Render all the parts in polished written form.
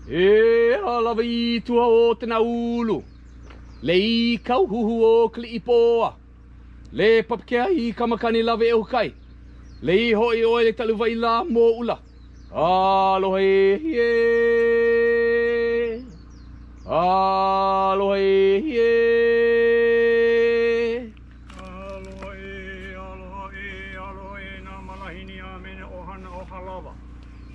E halawa I tua o te naulu. Le I kau huhu o kli I poa. Le papakea I kamakani lawe e hukai. Le I hoi o le taluwai la mo ula. Aloha e hie. Aloha e hie. Aloha e nā malahini a mene ohana o Halawa.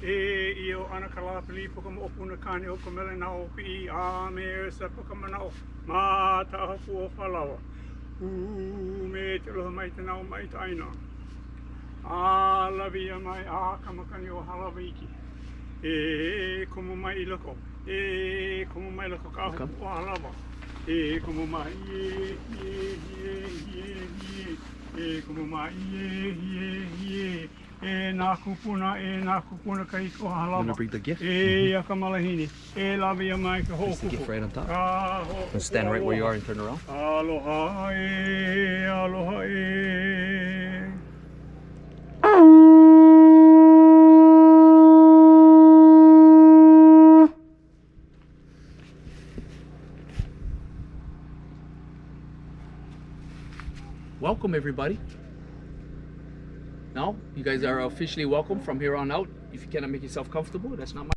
E o ana kalapili puka mo opuna kani o ka mele na o pi a me e sa puka mana o ma ta hapu o Halawa. Me te loha mai te nao mai te aina. A lawi a mai a kamakani o Halawa iki. E kumu mai I loko. E kumu mai loko ka hapu o Halawa. E kumu mai e kumu mai e nā kupuna ka I ko Halawa. I'm gonna bring the gift. E a ka malahini. E lawi a mai ka Place the hokupu. gift right on top. Ka And stand right where you are and turn around. Aloha e, aloha e. Welcome everybody. Now, you guys are officially welcome from here on out. If you cannot make yourself comfortable, that's not my